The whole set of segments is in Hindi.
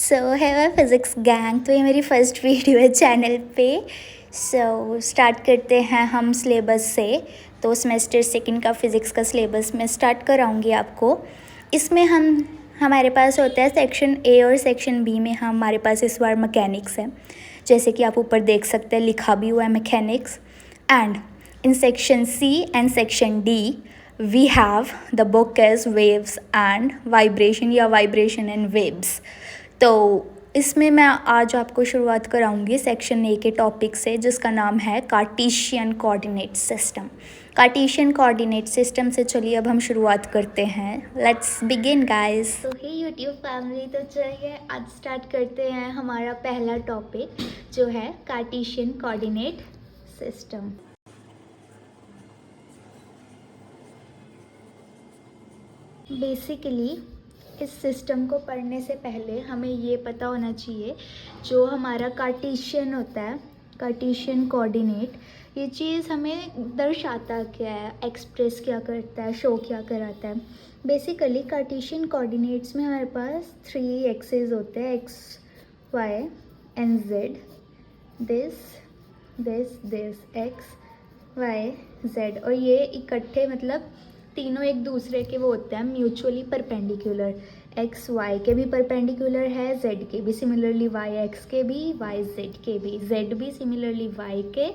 सो है माई फिज़िक्स गैंग। तो ये मेरी फ़र्स्ट वीडियो है चैनल पे। सो स्टार्ट करते हैं हम सिलेबस से। तो सेमेस्टर सेकंड का फ़िज़िक्स का सिलेबस मैं स्टार्ट कराऊंगी आपको। इसमें हमारे पास होता है सेक्शन ए और सेक्शन बी में हमारे पास इस बार मैकेनिक्स है, जैसे कि आप ऊपर देख सकते हैं लिखा भी हुआ है mechanics. And in section C and section D we have the book as waves and vibration या वाइब्रेशन एंड वेव्स। तो इसमें मैं आज आपको शुरुआत कराऊंगी सेक्शन ए के टॉपिक से, जिसका नाम है Cartesian coordinate system. Cartesian coordinate system से चलिए अब हम शुरुआत करते हैं। Let's begin guys. तो हे यूट्यूब फैमिली, तो चलिए आज स्टार्ट करते हैं हमारा पहला टॉपिक जो है कार्टेशियन कोऑर्डिनेट सिस्टम। बेसिकली इस सिस्टम को पढ़ने से पहले हमें ये पता होना चाहिए जो हमारा कार्टेशियन होता है, कार्टेशियन कोऑर्डिनेट, ये चीज़ हमें दर्शाता क्या है, एक्सप्रेस क्या करता है, शो क्या कराता है। बेसिकली कार्टेशियन कोऑर्डिनेट्स में हमारे पास 3 एक्सेस होते हैं, X Y and Z. This X Y Z, और ये इकट्ठे मतलब तीनों एक दूसरे के वो होते हैं म्यूचुअली परपेंडिकुलर। एक्स वाई के भी परपेंडिकुलर है, जेड के भी सिमिलरली, वाई एक्स के भी, वाई जेड के भी, जेड भी सिमिलरली वाई के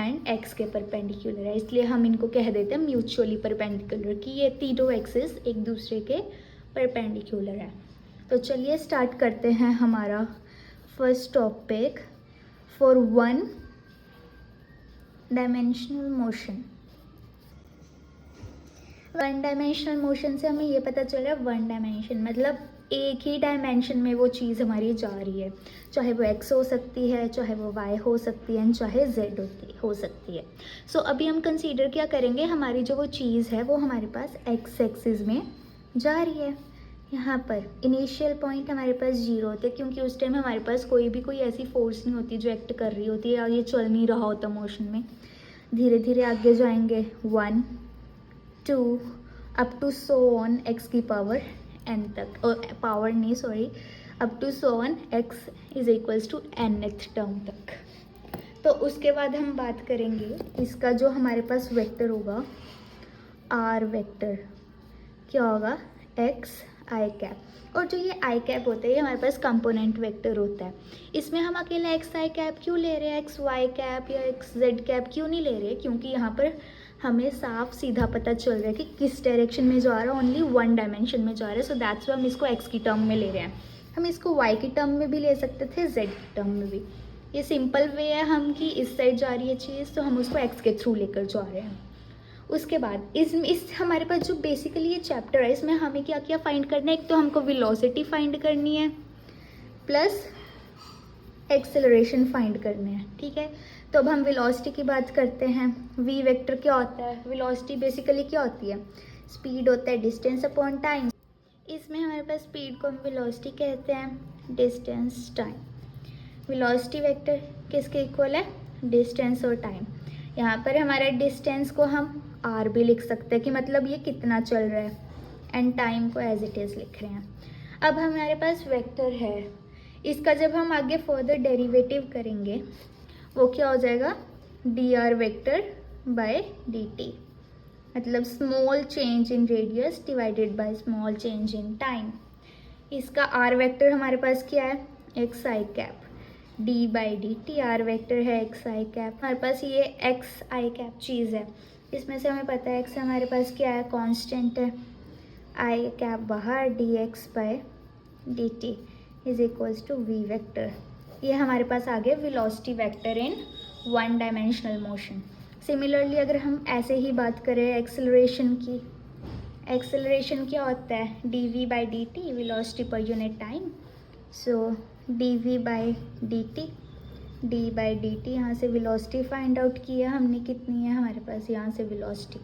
एंड एक्स के परपेंडिकुलर है। इसलिए हम इनको कह देते हैं म्यूचुअली परपेंडिकुलर, कि ये तीनों एक्सिस एक दूसरे के परपेंडिकुलर है। तो चलिए स्टार्ट करते हैं हमारा first topic for one dimensional motion. One dimensional motion से हमें ये पता चल रहा है वन डायमेंशन मतलब एक ही डायमेंशन में वो चीज़ हमारी जा रही है, चाहे वो एक्स हो सकती है, चाहे वो वाई हो सकती है, चाहे जेड हो सकती है। सो अभी हम कंसीडर क्या करेंगे, हमारी जो वो चीज़ है वो हमारे पास एक्स एक्सिस में जा रही है। यहाँ पर इनिशियल पॉइंट हमारे पास 0 होते हैं, क्योंकि उस टाइम हमारे पास कोई ऐसी फोर्स नहीं होती जो एक्ट कर रही होती है, या ये चल नहीं रहा होता मोशन में। धीरे धीरे आगे जाएंगे 1 2 up to so on X की पावर एन तक, और पावर नहीं sorry, up to so on X is equals to nth term तक। तो उसके बाद हम बात करेंगे इसका जो हमारे पास वेक्टर होगा आर वेक्टर, क्या होगा एक्स आई कैप। और जो ये आई कैप होता है ये हमारे पास कंपोनेंट वेक्टर होता है। इसमें हम अकेला एक्स आई कैप क्यों ले रहे हैं, एक्स वाई कैप या एक्स जेड कैप क्यों नहीं ले रहे, क्योंकि यहाँ पर हमें साफ सीधा पता चल रहा है कि किस डायरेक्शन में जा रहा है, ओनली वन डायमेंशन में जा रहा है। सो दैट्स वाई हम इसको एक्स की टर्म में ले रहे हैं। हम इसको वाई की टर्म में भी ले सकते थे, जेड की टर्म में भी। ये सिंपल वे है हम कि इस साइड जा रही है चीज़ तो हम उसको एक्स के थ्रू लेकर जा रहे हैं। उसके बाद इस हमारे पास जो बेसिकली ये चैप्टर है इसमें हमें क्या क्या फाइंड करना है, एक तो हमको वेलोसिटी फाइंड करनी है प्लस एक्सेलरेशन फाइंड करने हैं, ठीक है। तो अब हम वेलोसिटी की बात करते हैं। वी वेक्टर क्या होता है, वेलोसिटी बेसिकली क्या होती है, स्पीड होता है डिस्टेंस अपॉन टाइम। इसमें हमारे पास स्पीड को हम वेलोसिटी कहते हैं, डिस्टेंस टाइम। वेलोसिटी वेक्टर किसके इक्वल है, डिस्टेंस और टाइम। यहाँ पर हमारा डिस्टेंस को हम आर भी लिख सकते हैं कि मतलब ये कितना चल रहा है, एंड टाइम को एज इट इज़ लिख रहे हैं। अब हमारे पास वेक्टर है, इसका जब हम आगे फर्दर डेरिवेटिव करेंगे वो क्या हो जाएगा, D R vector by D T, मतलब small change in radius divided by small change in time. इसका आर वेक्टर हमारे पास क्या है, X I cap, D by D T, R vector है एक्स आई कैप। हमारे पास ये एक्स आई कैप चीज़ है, इसमें से हमें पता है एक्स हमारे पास क्या है, कांस्टेंट है, आई कैप बाहर, D X by D T is equals to V vector. ये हमारे पास आ गया velocity vector in one dimensional motion. Similarly अगर हम ऐसे ही बात करें एक्सेलरेशन की, एक्सेलरेशन क्या होता है, D V by D T, velocity पर unit time. So D V by D T, D by D T, यहाँ से वेलोसिटी फाइंड आउट की है हमने, कितनी है हमारे पास यहाँ से वेलोसिटी।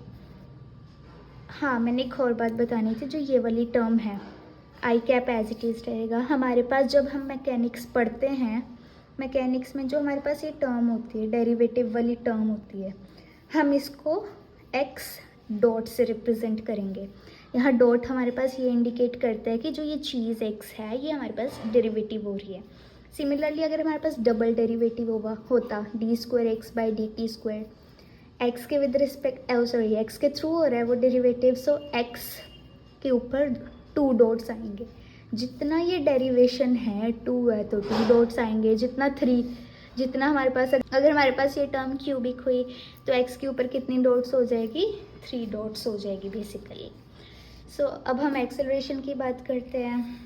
हाँ, मैंने एक और बात बतानी थी, जो ये वाली टर्म है I cap as it is रहेगा हमारे पास। जब हम मैकेनिक्स पढ़ते हैं, मैकेनिक्स में जो हमारे पास ये टर्म होती है, डेरिवेटिव वाली टर्म होती है, हम इसको एक्स डॉट से रिप्रेजेंट करेंगे। यहाँ डॉट हमारे पास ये इंडिकेट करता है कि जो ये चीज़ x है ये हमारे पास डेरिवेटिव हो रही है। सिमिलरली अगर हमारे पास डबल डेरिवेटिव होता d²x/dt², x के विद रिस्पेक्ट x के थ्रू हो रहा है वो डेरिवेटिव, सो x के ऊपर 2 डॉट्स आएंगे। जितना ये डेरिवेशन है 2 है तो 2 डॉट्स आएंगे, जितना हमारे पास, अगर हमारे पास ये टर्म क्यूबिक हुई तो x के ऊपर कितनी डॉट्स हो जाएगी, 3 डॉट्स हो जाएगी बेसिकली। सो अब हम एक्सेलरेशन की बात करते हैं।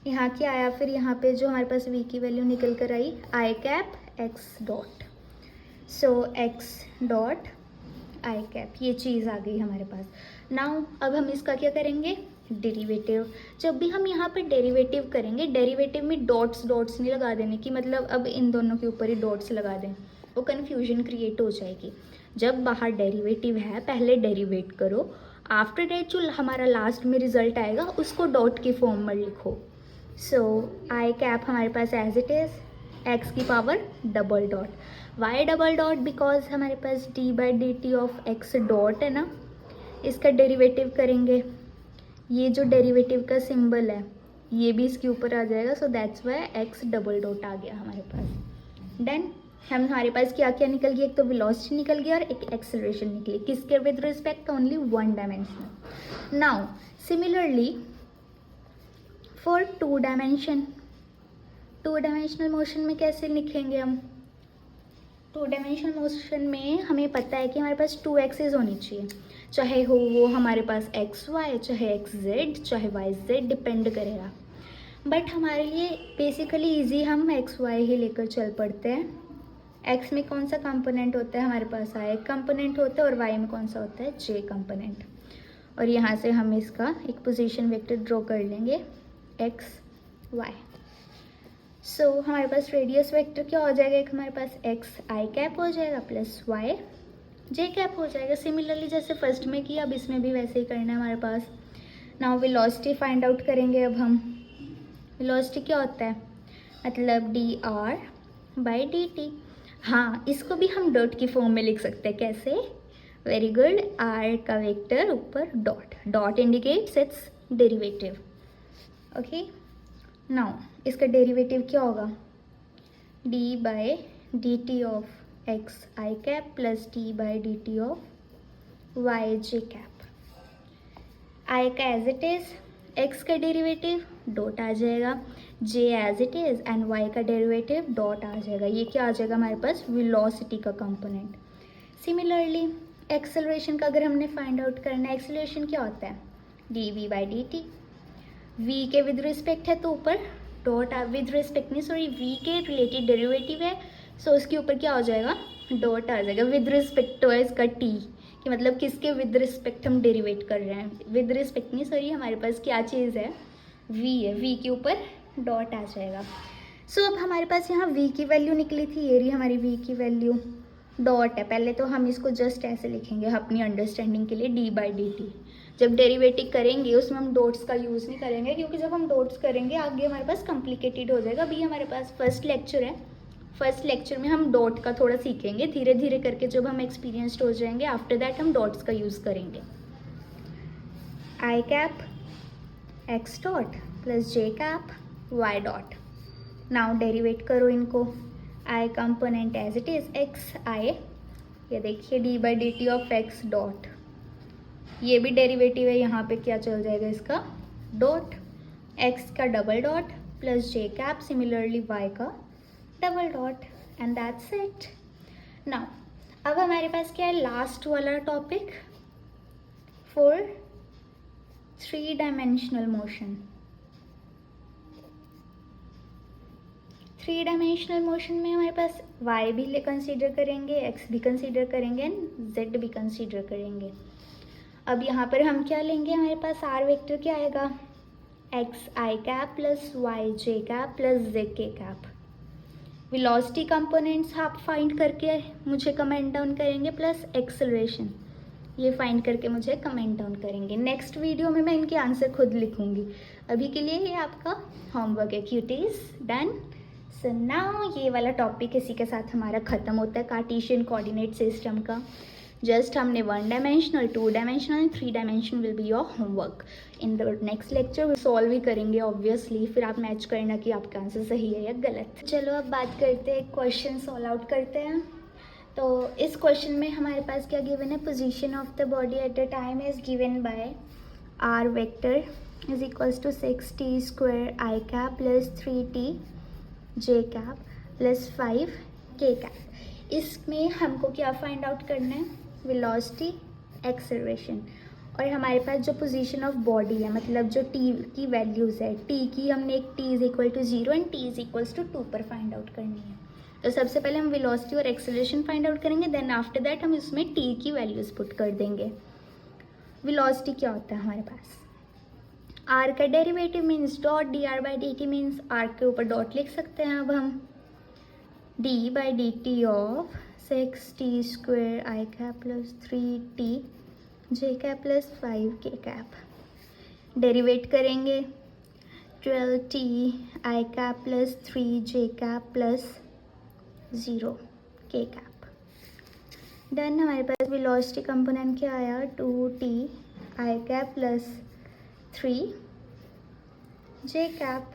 यहाँ क्या आया, फिर यहाँ पे जो हमारे पास v की वैल्यू निकल कर I I cap x dot, so x dot I cap, ये चीज़ आ गई हमारे पास। नाउ अब हम इसका क्या करेंगे, डेरिवेटिव। जब भी हम यहाँ पे डेरिवेटिव करेंगे, डेरिवेटिव में डॉट्स नहीं लगा देने की, मतलब अब इन दोनों के ऊपर ही डॉट्स लगा दें, वो कन्फ्यूजन क्रिएट हो जाएगी। जब बाहर डेरिवेटिव है पहले डेरिवेट करो, आफ्टर डेट जो हमारा लास्ट में रिजल्ट आएगा उसको डॉट की फॉर्म में लिखो। सो आई कैप हमारे पास एज इट इज़ x की power double dot, Y double dot, because हमारे पास d/dt ऑफ x डॉट है ना, इसका डेरिवेटिव करेंगे, ये जो डेरिवेटिव का सिंबल है ये भी इसके ऊपर आ जाएगा, so that's Y x double dot आ गया हमारे पास। देन हमारे पास क्या क्या निकल गया, एक तो वेलोसिटी निकल गया और एक एक्सेलरेशन निकली, किसके with respect, only 1 dimensional. Now similarly for 2 dimensional motion में कैसे लिखेंगे हम, 2 डायमेंशनल मोशन में हमें पता है कि हमारे पास 2 एक्सेस होनी चाहिए, चाहे हो वो हमारे पास एक्स वाई, चाहे एक्स जेड, चाहे वाई जेड, डिपेंड करेगा। बट हमारे लिए बेसिकली इजी हम एक्स वाई ही लेकर चल पड़ते हैं। एक्स में कौन सा कंपोनेंट होता है हमारे पास, आई कंपोनेंट होता है, और वाई में कौन सा होता है, जे कंपोनेंट। और यहाँ से हम इसका एक पोजीशन वेक्टर ड्रॉ कर लेंगे एक्स वाई। सो हमारे पास रेडियस वेक्टर क्या हो जाएगा, एक हमारे पास एक्स आई कैप हो जाएगा प्लस वाई जे कैप हो जाएगा। सिमिलरली जैसे फर्स्ट में किया अब इसमें भी वैसे ही करना है हमारे पास। नाउ वेलोसिटी फाइंड आउट करेंगे अब हम। वेलोसिटी क्या होता है, मतलब dr/dt। हाँ, इसको भी हम डॉट की फॉर्म में लिख सकते हैं, कैसे, वेरी गुड, r का वेक्टर ऊपर dot indicates its derivative. Okay, now इसका डेरिवेटिव क्या होगा, d/dt of x I cap plus d/dt of y j cap. I का एज इट इज़, x का डेरिवेटिव डॉट आ जाएगा, j as it is and y का डेरिवेटिव डॉट आ जाएगा। ये क्या आ जाएगा हमारे पास, वेलोसिटी का कंपोनेंट। सिमिलरली एक्सेलरेशन का अगर हमने फाइंड आउट करना है, एक्सेलरेशन क्या होता है, dv/dt, v के विद रिस्पेक्ट है तो ऊपर डॉट, विद रिस्पेक्ट नहीं सॉरी, v के रिलेटेड डेरिवेटिव है, सो उसके ऊपर क्या हो जाएगा, डॉट आ जाएगा। विद रिस्पेक्ट तो है इसका t, कि मतलब किसके विद रिस्पेक्ट हम डेरिवेट कर रहे हैं, विद रिस्पेक्ट नहीं सॉरी, हमारे पास क्या चीज़ है, v है, v के ऊपर डॉट आ जाएगा। सो अब हमारे पास यहाँ v की वैल्यू निकली थी, ये रही हमारी v की वैल्यू, डॉट है। पहले तो हम इसको जस्ट ऐसे लिखेंगे अपनी अंडरस्टैंडिंग के लिए, d/dt। जब डेरिवेटिव करेंगे उसमें हम डॉट्स का यूज़ नहीं करेंगे, क्योंकि जब हम डॉट्स करेंगे आगे हमारे पास कॉम्प्लिकेटेड हो जाएगा। अभी हमारे पास फर्स्ट लेक्चर है, फर्स्ट लेक्चर में हम डॉट का थोड़ा सीखेंगे, धीरे धीरे करके जब हम एक्सपीरियंस्ड हो जाएंगे आफ्टर दैट हम डॉट्स का यूज़ करेंगे। I cap X dot plus J cap Y dot. Now derivate करो इनको, I component as it is X I, ये देखिए d/dt ऑफ एक्स डॉट, ये भी डेरिवेटिव है, यहाँ पे क्या चल जाएगा इसका, डॉट, एक्स का double dot plus J cap, similarly Y का double dot, and that's it. Now अब हमारे पास क्या है, लास्ट वाला topic for 3 dimensional motion. 3 dimensional motion में हमारे पास y भी कंसीडर करेंगे, x भी कंसीडर करेंगे एंड z भी कंसीडर करेंगे। अब यहाँ पर हम क्या लेंगे, हमारे पास r वेक्टर क्या आएगा, x I cap plus y j cap plus z k cap. Velocity components आप फाइंड करके मुझे कमेंट डाउन करेंगे, प्लस एक्सेलरेशन ये फाइंड करके मुझे कमेंट डाउन करेंगे। नेक्स्ट वीडियो में मैं इनके आंसर खुद लिखूंगी। अभी के लिए ये आपका होमवर्क है, क्यूटीज डन। सो नाउ ये वाला टॉपिक इसी के साथ हमारा ख़त्म होता है कार्टेशियन कोऑर्डिनेट सिस्टम का। जस्ट हमने 1 dimensional, 2 dimensional and 3 dimension will be your homework. In the next lecture solve ही करेंगे ऑब्वियसली, फिर आप मैच करना कि आपका आंसर सही है या गलत। चलो अब बात करते हैं, क्वेश्चन सॉल्व आउट करते हैं। तो इस क्वेश्चन में हमारे पास क्या गिवन है, position of the body at the time is given by R vector is equals to 6t square I cap plus 3t J cap plus 5 K cap. इसमें हमको क्या फाइंड आउट करना है, वेलोसिटी, एक्सेलरेशन, और हमारे पास जो पोजीशन ऑफ बॉडी है, मतलब जो टी की वैल्यूज़ है, टी की हमने एक T is equal to 0 and T is equals to 2 पर फाइंड आउट करनी है। तो सबसे पहले हम वेलोसिटी और एक्सेलरेशन फाइंड आउट करेंगे, देन आफ्टर दैट हम इसमें टी की वैल्यूज़ पुट कर देंगे। वेलोसिटी क्या होता है हमारे पास, आर का derivative means dot, D R by D T means R के ऊपर डॉट लिख सकते हैं अब हम, D by D T of 6t square I cap plus 3t J cap plus 5 K cap. Derivate करेंगे 12t I cap plus 3 J cap plus 0 K cap. Then हमारे पास वेलोसिटी कंपोनेंट क्या आया, 2t आई कैप प्लस 3 जे कैप,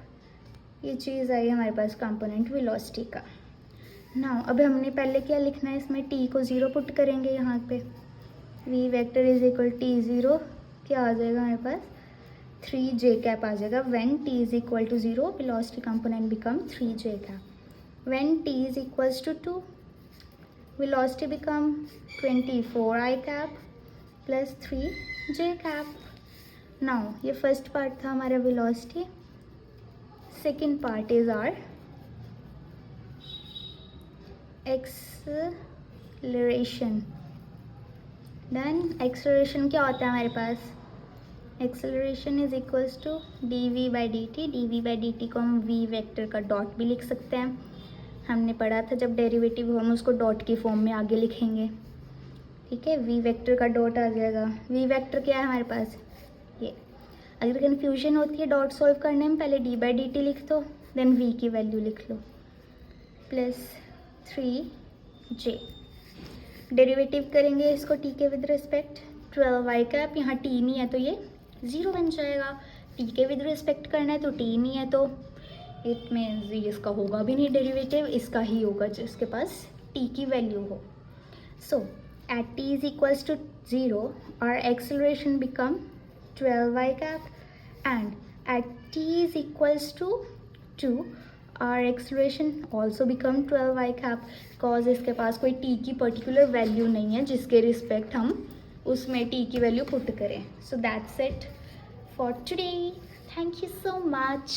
ये चीज़ आई हमारे पास कंपोनेंट वेलोसिटी का। नाउ अब हमने पहले क्या लिखना है, इसमें t को 0 पुट करेंगे यहाँ पे, v vector is equal t 0, क्या आ जाएगा हमारे पास 3 जे कैप आ जाएगा। When t is equal to 0 velocity component become 3 J cap. When t is equals to 2 velocity become 24 I cap plus 3 J cap. Now ये फर्स्ट पार्ट था हमारा velocity, second part is our acceleration. Then acceleration क्या होता है हमारे पास, acceleration is equals to D V by D T. D V by D T को हम वी वेक्टर का डॉट भी लिख सकते हैं, हमने पढ़ा था जब डेरिवेटिव हम उसको डॉट की फॉर्म में आगे लिखेंगे, ठीक है। वी वेक्टर का डॉट आ जाएगा, वी वेक्टर क्या है हमारे पास ये। अगर कन्फ्यूजन होती है डॉट सॉल्व करने में, पहले डी बाई डी टी लिख दो, देन वी की वैल्यू लिख लो, प्लस 3j। डेरिवेटिव करेंगे इसको t के विद रिस्पेक्ट, 12 आई कैप, यहाँ t नहीं है तो ये 0 बन जाएगा, t के विद रिस्पेक्ट करना है तो t नहीं है तो इट मीन्स इसका होगा भी नहीं डेरिवेटिव, इसका ही होगा जिसके पास t की वैल्यू हो। So at t is equals to 0 और acceleration become 12 I cap, and at t is equals to 2 our acceleration also become 12 I cap, because इसके पास कोई t की पर्टिकुलर वैल्यू नहीं है जिसके रिस्पेक्ट हम उसमें t की वैल्यू पुट करें। So that's it for today, thank you so much.